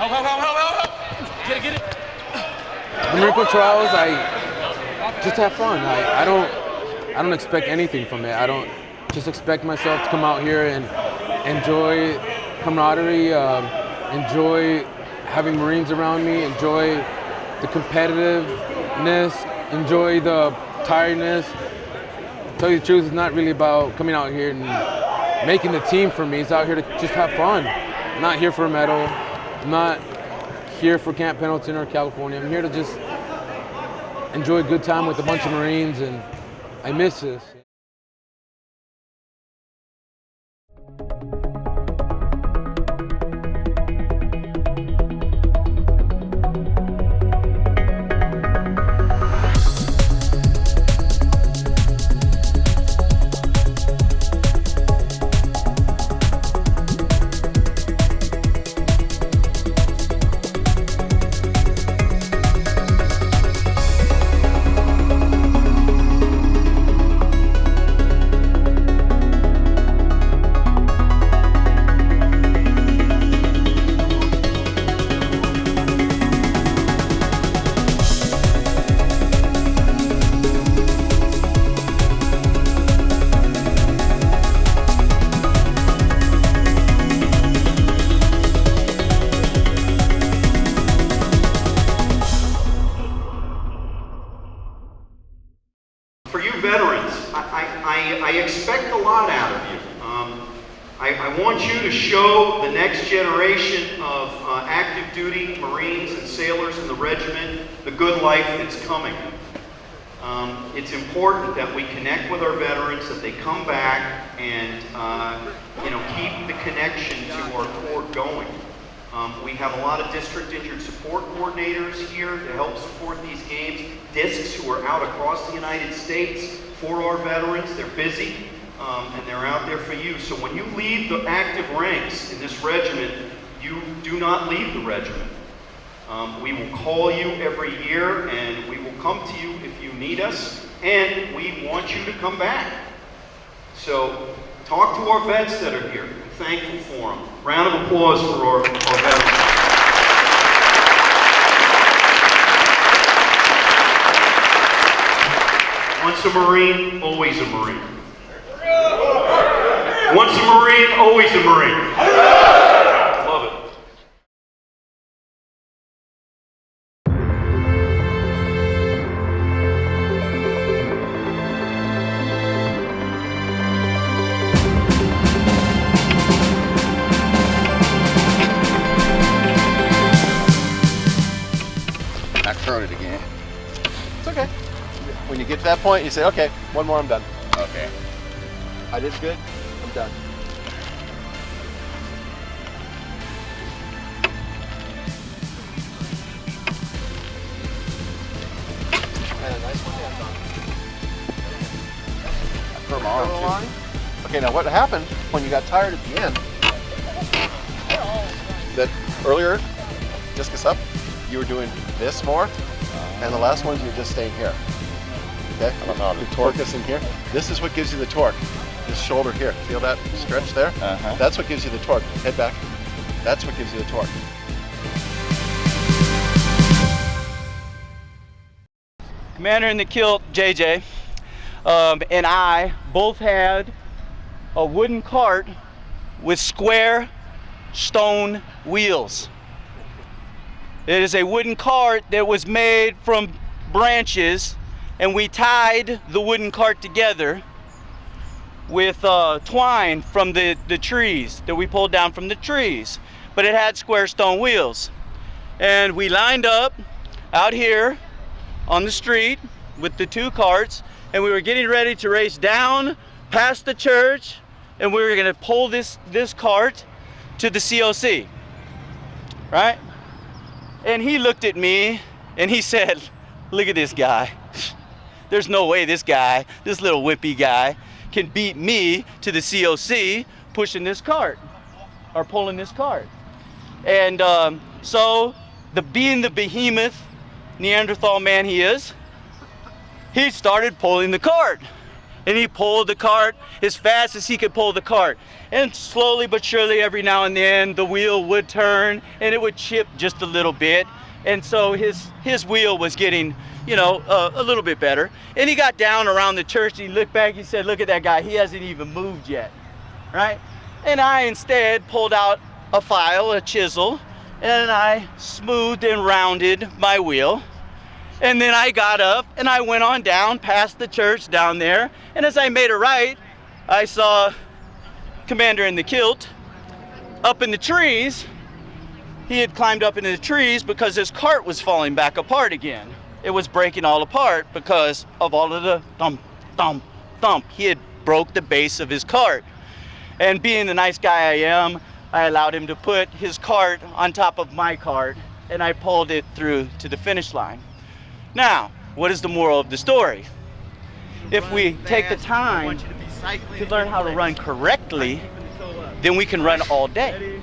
Get it. The Marine Corps trials, I just have fun. I don't expect anything from it. I don't just expect myself to come out here and enjoy camaraderie, enjoy having Marines around me, enjoy the competitiveness, enjoy the tiredness. To tell you the truth, it's not really about coming out here and making the team for me. It's out here to just have fun. I'm not here for a medal. I'm not here for Camp Pendleton or California. I'm here to just enjoy a good time with a bunch of Marines, and I miss this. For you veterans, I expect a lot out of you. I want you to show the next generation of active duty Marines and sailors in the regiment the good life that's coming. It's important that we connect with our veterans, that they come back and keep the connection to our Corps going. We have a lot of district injured support coordinators here to help support these games. DISCs who are out across the United States for our veterans. They're busy and they're out there for you. So when you leave the active ranks in this regiment, you do not leave the regiment. We will call you every year and we will come to you if you need us, and we want you to come back. So talk to our vets that are here. I'm thankful for them. Round of applause for our veterans. Once a Marine, always a Marine. Once a Marine, always a Marine. Love it. I curled it again. It's okay. When you get to that point, you say, okay, one more, I'm done. Okay. I did good, I'm done. And a nice one hands on. I curled my arm too. Okay, now what happened when you got tired at the end, that earlier, discus up, you were doing this more, and the last ones you were just staying here. Okay? I don't know how to the torque is in here. This is what gives you the torque. This shoulder here. Feel that stretch there? Uh-huh. That's what gives you the torque. Head back. That's what gives you the torque. Commander in the kilt, JJ, and I both had a wooden cart with square stone wheels. It is a wooden cart that was made from branches, and we tied the wooden cart together with twine from the trees that we pulled down from the trees. But it had square stone wheels. And we lined up out here on the street with the two carts, and we were getting ready to race down past the church, and we were gonna pull this cart to the COC, right? And he looked at me and he said, look at this guy. There's no way this guy, this little wimpy guy, can beat me to the COC pushing this cart or pulling this cart. And so, being the behemoth Neanderthal man he is, he started pulling the cart. And he pulled the cart as fast as he could pull the cart. And slowly but surely, every now and then, the wheel would turn and it would chip just a little bit. And so his wheel was getting, you know, a little bit better. And he got down around the church and he looked back, he said, look at that guy, he hasn't even moved yet, right? And I instead pulled out a file, a chisel, and I smoothed and rounded my wheel. And then I got up and I went on down past the church down there. And as I made a right, I saw Commander in the kilt up in the trees. He had climbed up into the trees because his cart was falling back apart again. It was breaking all apart because of all of the thump, thump, thump. He had broke the base of his cart. And being the nice guy I am, I allowed him to put his cart on top of my cart and I pulled it through to the finish line. Now, what is the moral of the story? If we take the time to learn how to run correctly, then we can run all day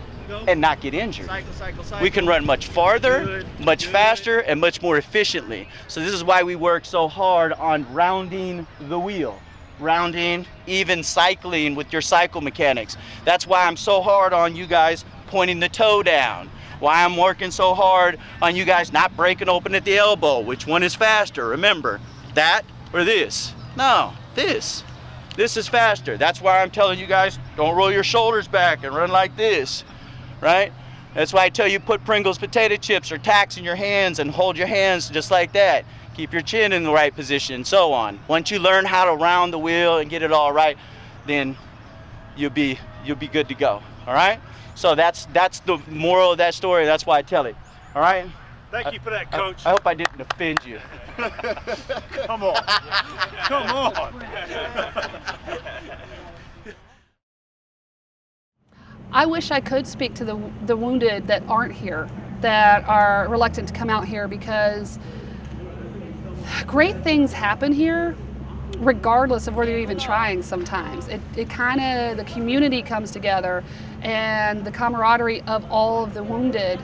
and not get injured. We can run much farther, much faster, and much more efficiently. So this is why we work so hard on rounding the wheel, rounding, even cycling with your cycle mechanics. That's why I'm so hard on you guys pointing the toe down. Why I'm working so hard on you guys not breaking open at the elbow. Which one is faster? Remember, that or this? No, this. This is faster. That's why I'm telling you guys, don't roll your shoulders back and run like this, right? That's why I tell you put Pringles potato chips or tacks in your hands and hold your hands just like that. Keep your chin in the right position and so on. Once you learn how to round the wheel and get it all right, then you'll be good to go, all right? So that's the moral of that story. That's why I tell it. All right? Thank you for that, Coach. I hope I didn't offend you. Come on. Come on. I wish I could speak to the wounded that aren't here, that are reluctant to come out here, because great things happen here regardless of whether you're even trying sometimes. It kind of, the community comes together and the camaraderie of all of the wounded,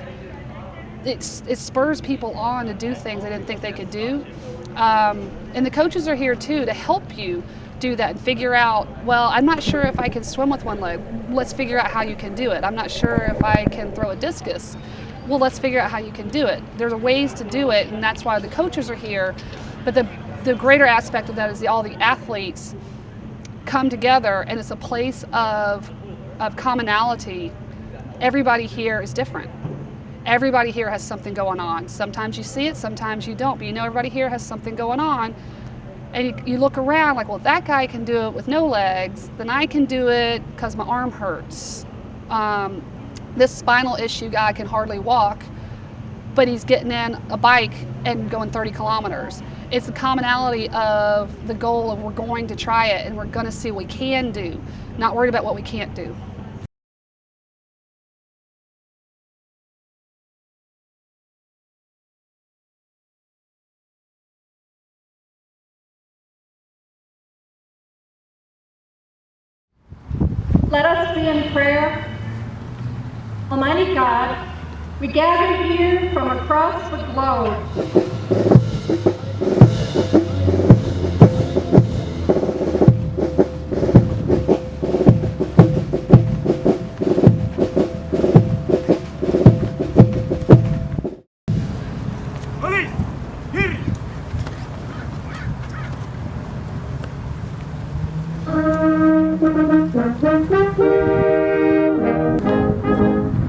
it spurs people on to do things they didn't think they could do. And the coaches are here too to help you do that and figure out, well, I'm not sure if I can swim with one leg. Let's figure out how you can do it. I'm not sure if I can throw a discus. Well, let's figure out how you can do it. There's ways to do it, and that's why the coaches are here. But the greater aspect of that is all the athletes come together, and it's a place of commonality. Everybody here is different. Everybody here has something going on. Sometimes you see it, sometimes you don't, but you know everybody here has something going on. And you look around like, well, if that guy can do it with no legs, then I can do it because my arm hurts. This spinal issue guy can hardly walk, but he's getting in a bike and going 30 kilometers. It's the commonality of the goal of we're going to try it and we're going to see what we can do, not worried about what we can't do. Let us be in prayer. Almighty God, we gather here from across the globe. Police, here.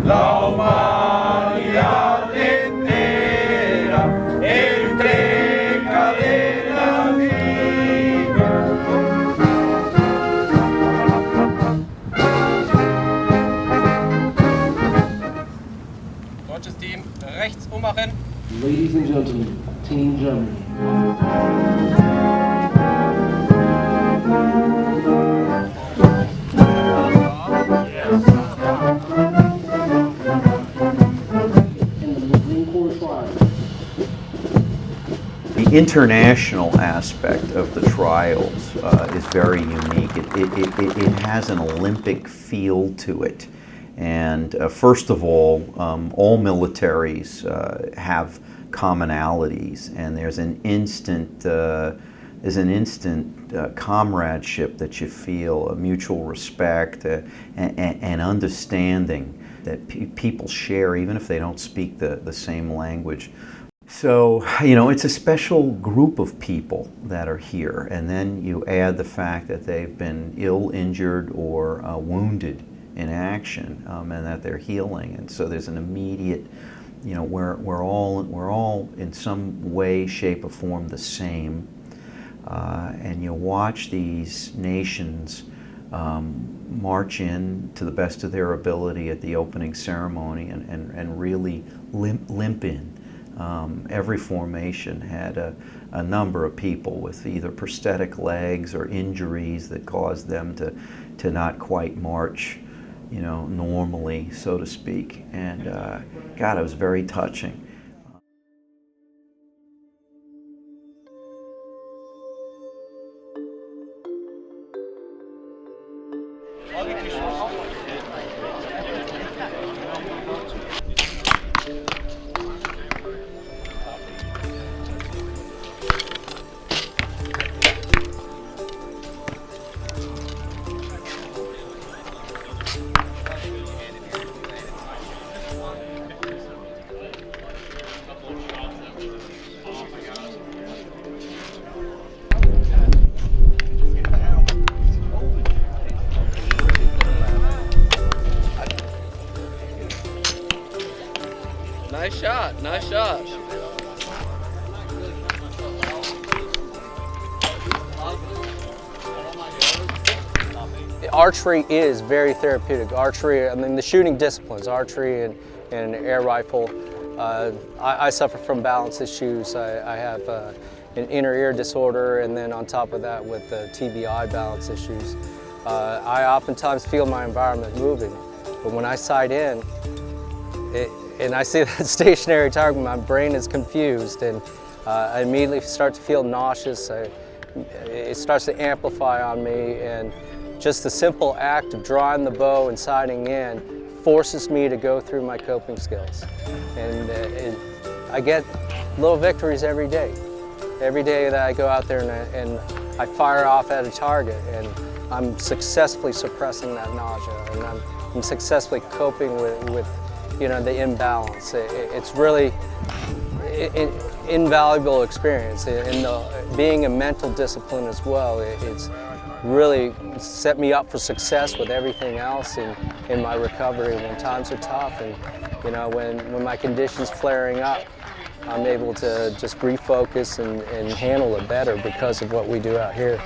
La humanidad entera entre cadenas vive. Deutsches Team rechts ummachen. Ladies and gentlemen, Team Germany. The international aspect of the trials is very unique. It has an Olympic feel to it. And first of all militaries have commonalities, and there's an instant an instant comradeship that you feel, a mutual respect, and understanding that people share, even if they don't speak the same language. So, you know, it's a special group of people that are here, and then you add the fact that they've been ill, injured, or wounded in action, and that they're healing, and so there's an immediate, you know, we're all in some way, shape, or form the same, and you watch these nations march in to the best of their ability at the opening ceremony and really limp in. Every formation had a number of people with either prosthetic legs or injuries that caused them to not quite march, you know, normally, so to speak. And God, it was very touching. Nice shot, nice shot. Archery is very therapeutic. Archery, I mean, the shooting disciplines, archery and air rifle. I suffer from balance issues. I have an inner ear disorder, and then on top of that with TBI balance issues. I oftentimes feel my environment moving, but when I sight in, and I see that stationary target, my brain is confused, and I immediately start to feel nauseous. It starts to amplify on me, and just the simple act of drawing the bow and sighting in forces me to go through my coping skills. And I get little victories every day. Every day that I go out there and I fire off at a target, and I'm successfully suppressing that nausea, and I'm successfully coping with you know, the imbalance. It's really an invaluable experience, and being a mental discipline as well. It's really set me up for success with everything else in my recovery when times are tough, and you know, when my condition's flaring up, I'm able to just refocus and handle it better because of what we do out here.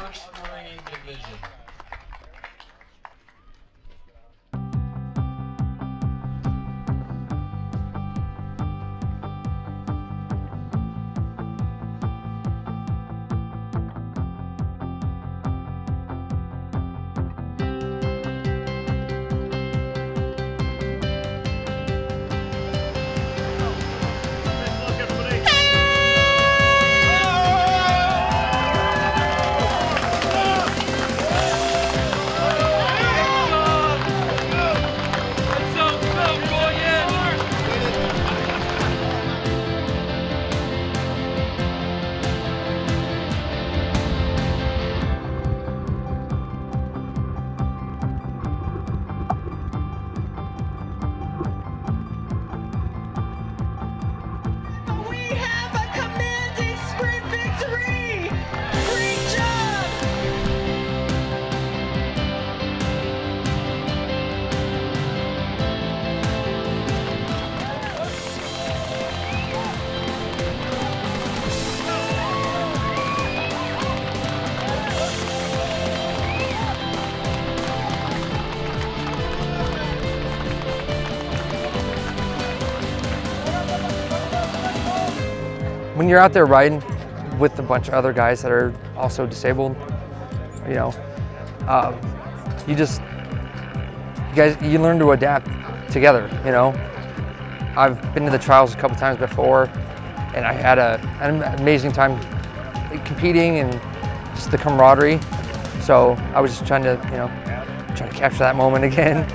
When you're out there riding with a bunch of other guys that are also disabled, you know, you learn to adapt together, you know. I've been to the trials a couple times before, and I had an amazing time competing and just the camaraderie. So I was just trying to capture that moment again.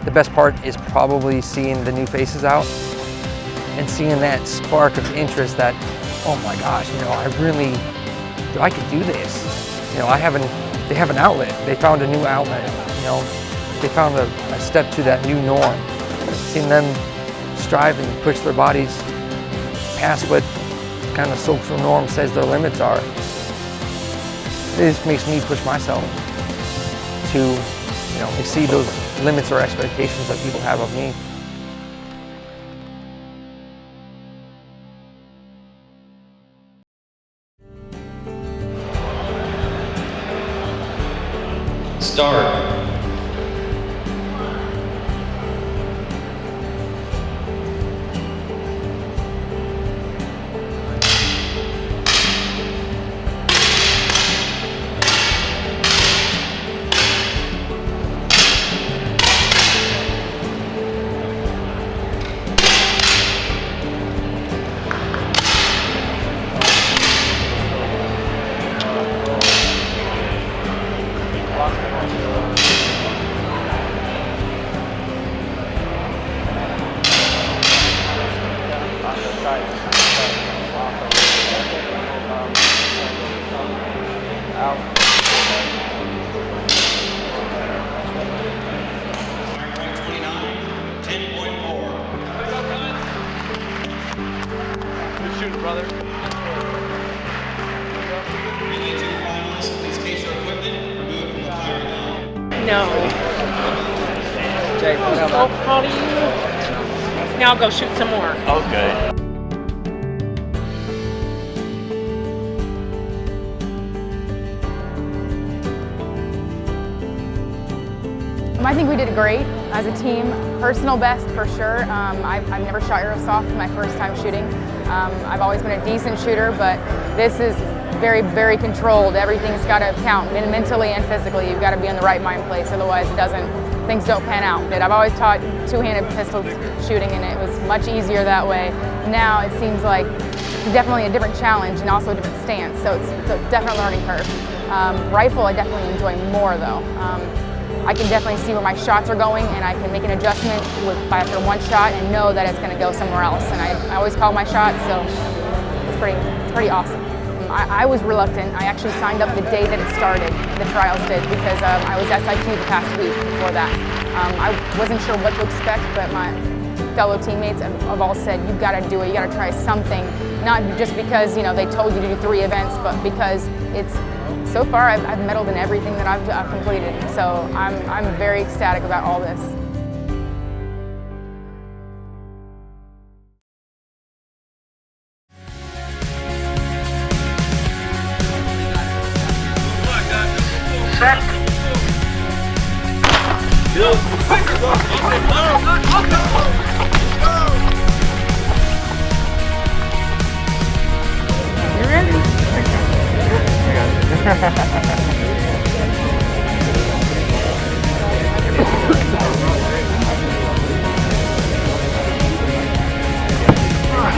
The best part is probably seeing the new faces out and seeing that spark of interest that, oh my gosh, you know, I could do this. You know, they have an outlet. They found a new outlet, you know. They found a step to that new norm. Seeing them strive and push their bodies past what kind of social norm says their limits are. It just makes me push myself to, you know, exceed those limits or expectations that people have of me. Start. No. Jay, So proud of you. Now go shoot some more. Okay. I think we did great as a team. Personal best for sure. I've never shot airsoft my first time shooting. I've always been a decent shooter, but this is very, very controlled. Everything's got to count, mentally and physically. You've got to be in the right mind place, otherwise things don't pan out. But I've always taught two-handed pistol shooting, and it was much easier that way. Now it seems like it's definitely a different challenge and also a different stance, so it's a definite learning curve. Rifle I definitely enjoy more though. I can definitely see where my shots are going, and I can make an adjustment after one shot and know that it's going to go somewhere else. And I always call my shots, so it's pretty awesome. I was reluctant. I actually signed up the day that it started, the trials did, because I was SIQ the past week before that. I wasn't sure what to expect, but my fellow teammates have all said, you've got to do it, you got to try something. Not just because, you know, they told you to do 3 events, but because so far I've medaled in everything that I've completed. So I'm very ecstatic about all this. You ready?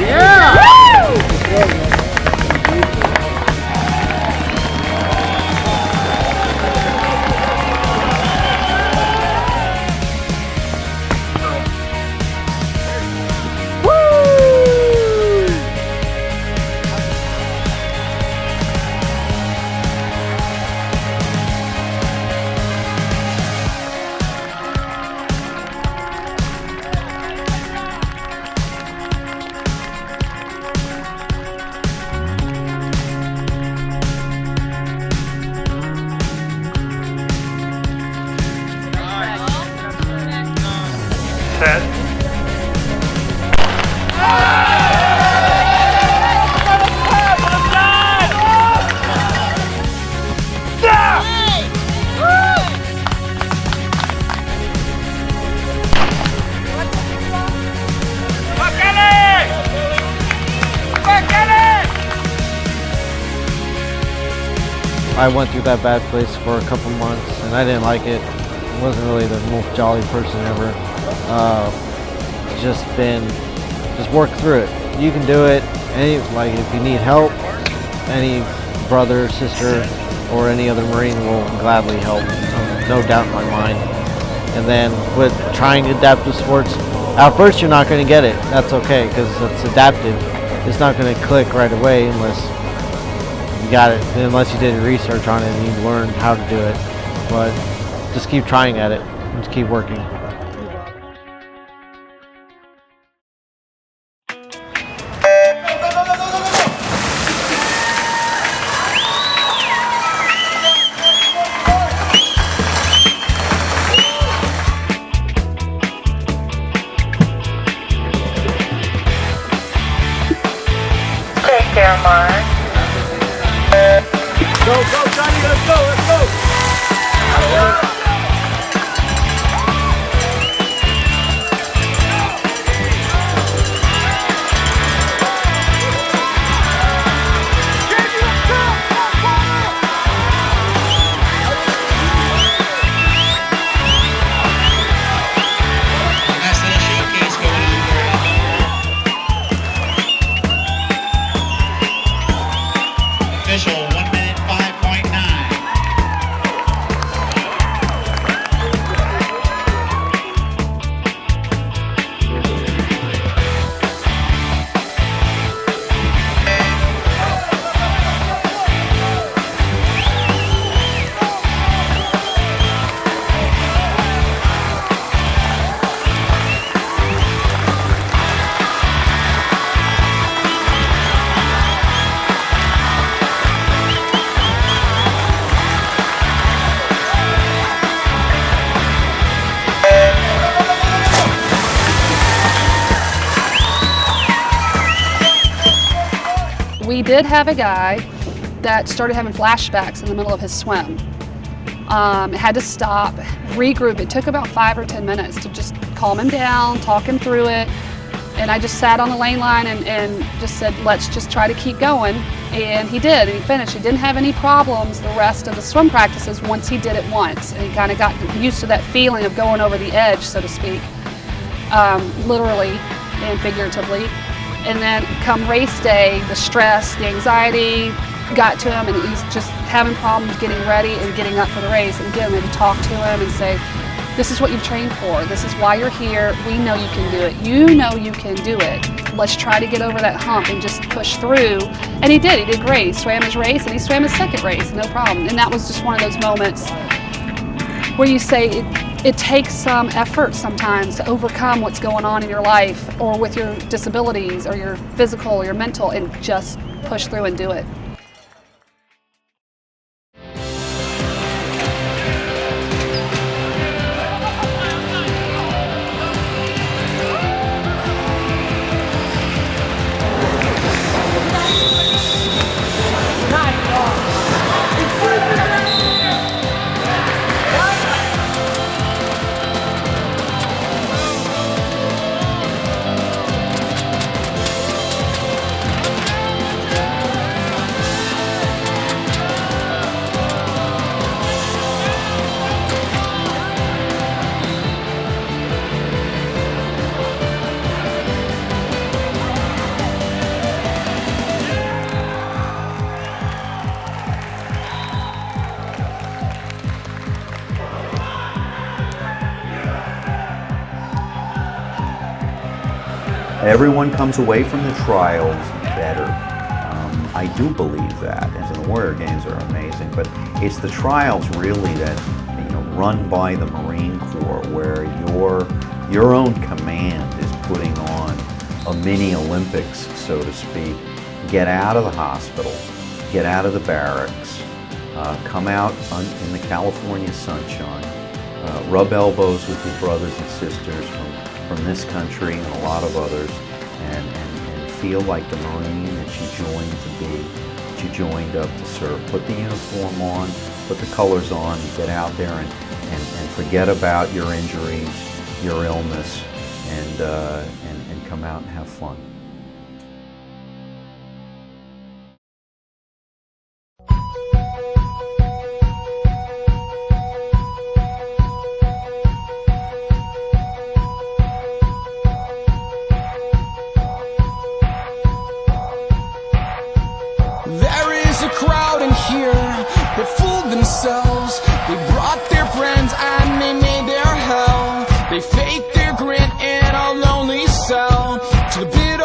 Yeah! I went through that bad place for a couple months and I didn't like it. I wasn't really the most jolly person ever. Just work through it. You can do it. If you need help, any brother, sister, or any other Marine will gladly help. No doubt in my mind. And then with trying adaptive sports, at first you're not going to get it. That's okay because it's adaptive. It's not going to click right away unless you got it. Unless you did research on it and you learned how to do it. But just keep trying at it and just keep working. Take care, Mark. Go, Johnny, let's go, let's go. Official 1 minute 5.9. We did have a guy that started having flashbacks in the middle of his swim. Had to stop, regroup. It took about 5 or 10 minutes to just calm him down, talk him through it. And I just sat on the lane line and just said, let's just try to keep going. And he did, and he finished. He didn't have any problems the rest of the swim practices once he did it once. And he kind of got used to that feeling of going over the edge, so to speak, literally and figuratively. And then come race day, the stress, the anxiety got to him, and he's just having problems getting ready and getting up for the race. And again, we had to talk to him and say, this is what you've trained for. This is why you're here. We know you can do it. You know you can do it. Let's try to get over that hump and just push through. And he did. He did great. He swam his race, and he swam his second race, no problem. And that was just one of those moments where you say it takes some effort sometimes to overcome what's going on in your life or with your disabilities or your physical or your mental, and just push through and do it. Everyone comes away from the trials better. I do believe that, and the Warrior Games are amazing, but it's the trials really that, run by the Marine Corps, where your own command is putting on a mini Olympics, so to speak. Get out of the hospital, get out of the barracks, come out in the California sunshine, rub elbows with your brothers and sisters from this country and a lot of others, and feel like the Marine that you joined to be, that you joined up to serve. Put the uniform on, put the colors on, get out there and forget about your injuries, your illness, and come out and have fun. There is a crowd in here that fooled themselves. They brought their friends and they made their hell. They faked their grin in a lonely cell to the bit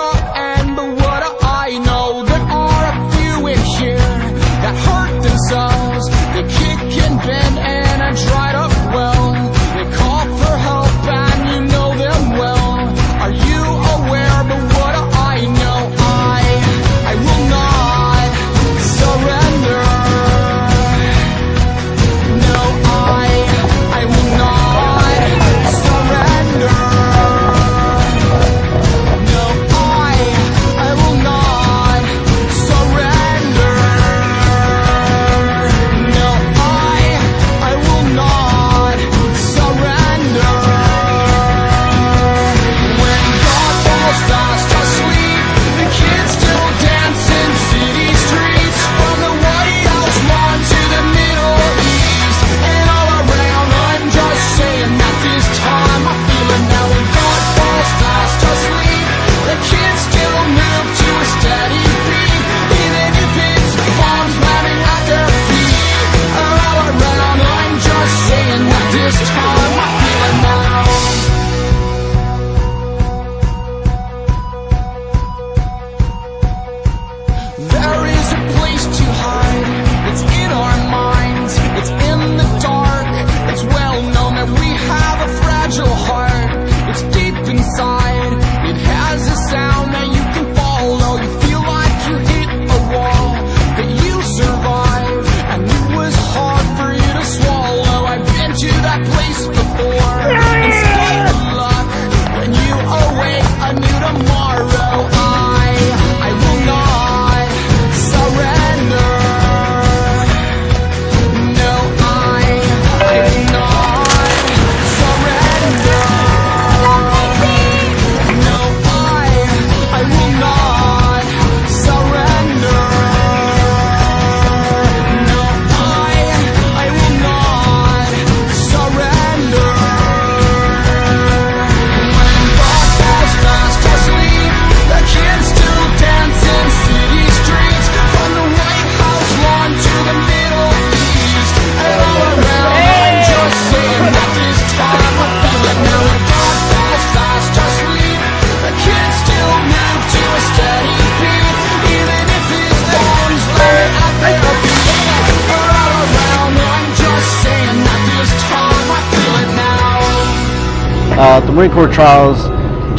The Marine Corps Trials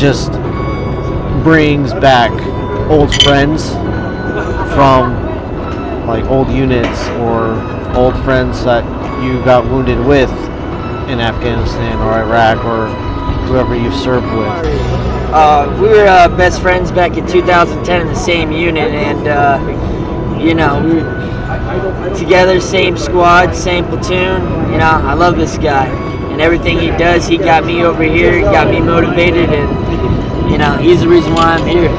just brings back old friends from like old units or old friends that you got wounded with in Afghanistan or Iraq or whoever you've served with. We were best friends back in 2010 in the same unit, and you know, we were together, same squad, same platoon. You know, I love this guy, and everything he does, he got me over here, he got me motivated, and you know, he's the reason why I'm here.